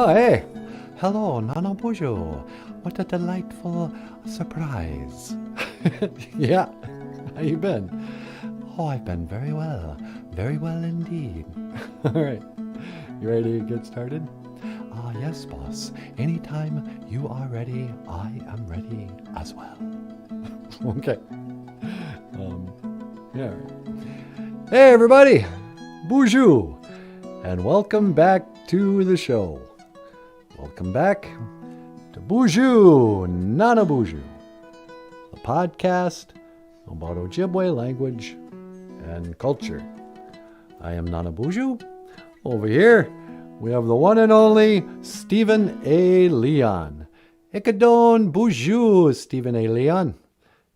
Oh, hey. Hello, NANABOOZHOO. What a delightful surprise. Yeah, how you been? Oh, I've been very well. Very well indeed. All right. You ready to get started? Yes, boss. Anytime you are ready, I am ready as well. Okay. Yeah. Hey, everybody. Bonjour. And welcome back to the show. Welcome back to BOOZHOO NANABOOZHOO, the podcast about Ojibwe language and culture. I am NANABOOZHOO. Over here, we have the one and only Stephen A. Leon. Ikadon BOOZHOO, Stephen A. Leon.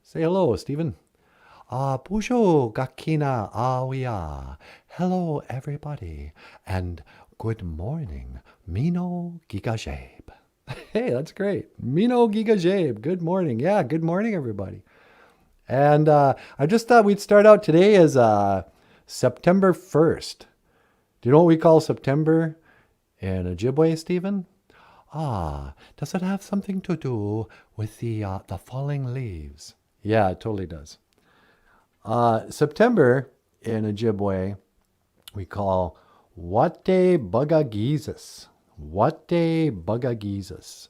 Say hello, Stephen. BOOZHOO gakina awia. Hello, everybody, and good morning, Mino Gigajabe. Hey, that's great. Mino Gigajabe. Good morning. Yeah, good morning, everybody. And I just thought we'd start out today as September 1st. Do you know what we call September in Ojibwe, Stephen? Does it have something to do with the falling leaves? Yeah, it totally does. September in Ojibwe we call Wate Bugagizis. Wate Bugagizis.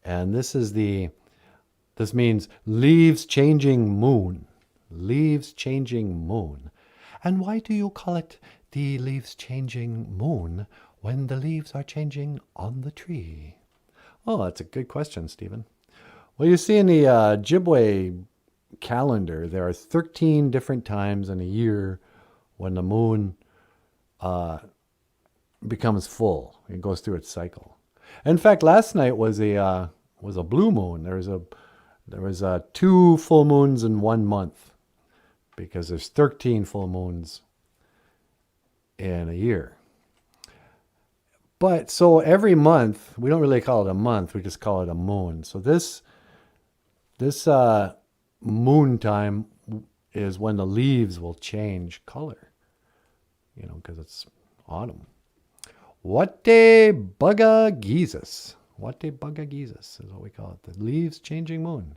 And this means leaves changing moon. Leaves changing moon. And why do you call it the leaves changing moon when the leaves are changing on the tree? Oh, that's a good question, Stephen. Well, you see in the Ojibwe calendar, there are 13 different times in a year when the moon becomes full. It goes through its cycle. In fact, last night was a blue moon. There was 2 full moons in 1 month because there's 13 full moons in a year. But so every month, we don't really call it a month, we just call it a moon. So this moon time is when the leaves will change color, because it's autumn. Wate Bugagizis. Wate Bugagizis is what we call it. The leaves changing moon.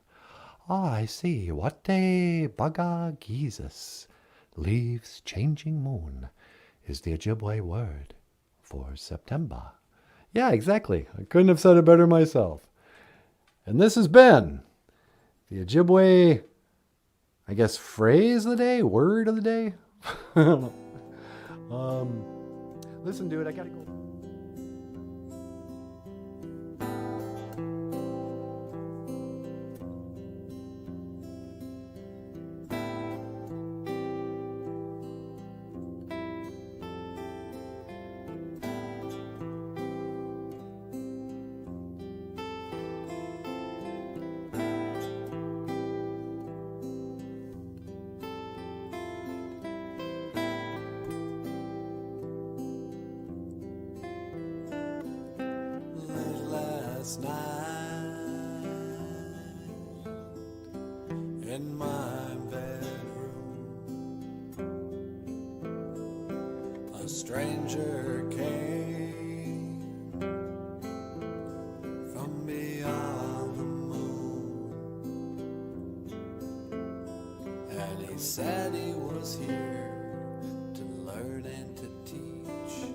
I see. Wate Bugagizis. Leaves changing moon is the Ojibwe word for September. Yeah, exactly. I couldn't have said it better myself. And this has been the Ojibwe, I guess, phrase of the day, word of the day. I don't know. Listen, dude, I gotta go. Night in my bedroom, a stranger came from beyond the moon, and he said he was here to learn and to teach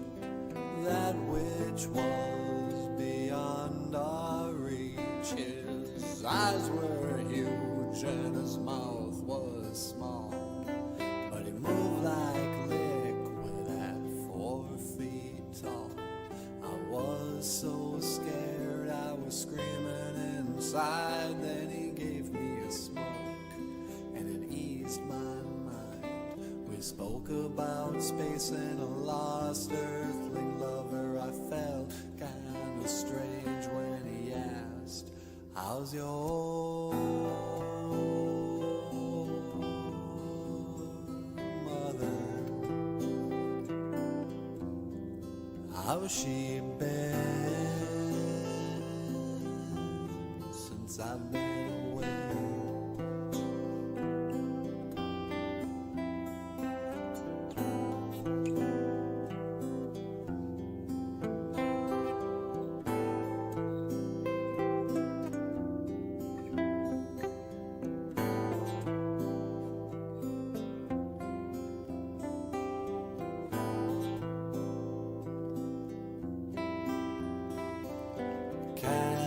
that which was beyond our reach. His eyes were huge and his mouth was small, but he moved like liquid at 4 feet tall. I was so scared I was screaming inside. Then he gave me a smoke and it eased my mind. We spoke about space and a lost earthling lover. I felt kind of strange when he asked, how's your mother? How's she been since I've been away?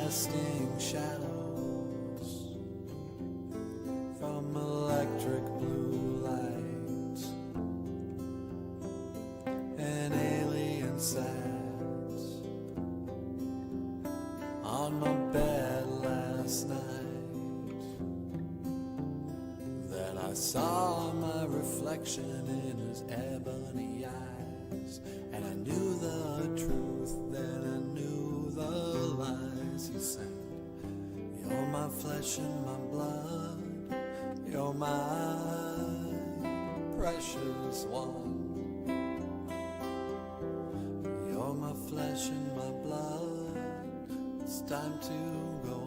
casting shadows from electric blue light. An alien sat on my bed last night. Then I saw my reflection in his ebony eyes, and I knew the truth, then I knew the lies. He said, you're my flesh and my blood, you're my precious one. You're my flesh and my blood, it's time to go.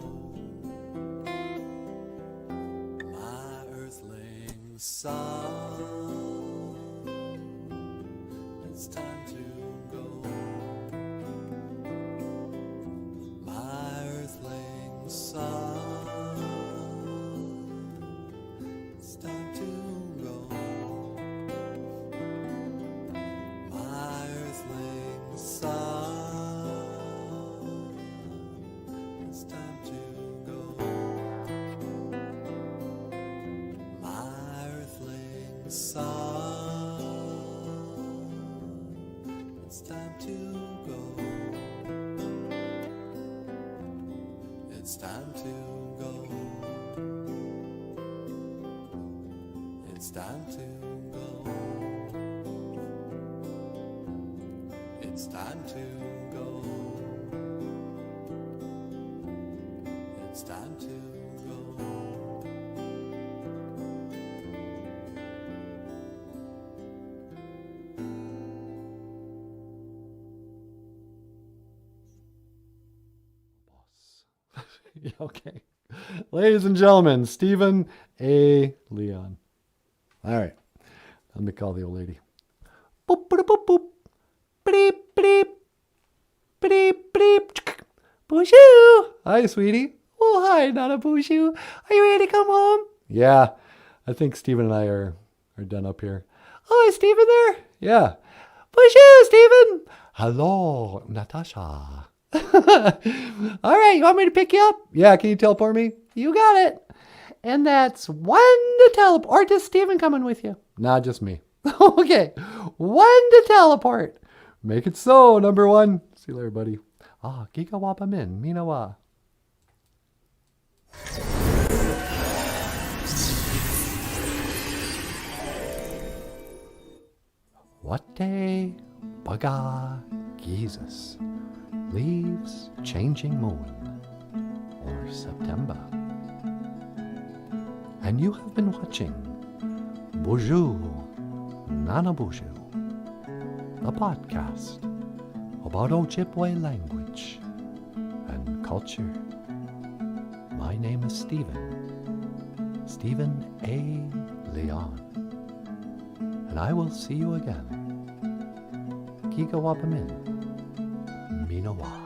My earthling son, it's time to go. My earthling son, it's time to go. My earthling son, it's time to go. My earthling son, it's time to go. It's time to go. It's time to go. It's time to go. It's time to go. Okay. Ladies and gentlemen, Stephen A. Leon. All right. Let me call the old lady. Boop, boop, boop, boop. Bleep, bleep. Bleep, bleep. BOOZHOO. Hi, sweetie. Oh, hi, NANABOOZHOO. Are you ready to come home? Yeah. I think Stephen and I are done up here. Oh, is Stephen there? Yeah. BOOZHOO, Stephen. Hello, Natasha. All right, you want me to pick you up? Yeah, can you teleport me? You got it. And that's one to teleport. Or just Stephen coming with you? Nah, just me. Okay, one to teleport. Make it so, number one. See you later, buddy. Ah, Giga Wapa Min, Minawa. Wate Baga Jesus. Leaves Changing Moon, or September. And you have been watching BOOZHOO NANABOOZHOO, the podcast about Ojibwe language and culture. My name is Stephen A. Leon, and I will see you again. Giga Wapamin. Minawa.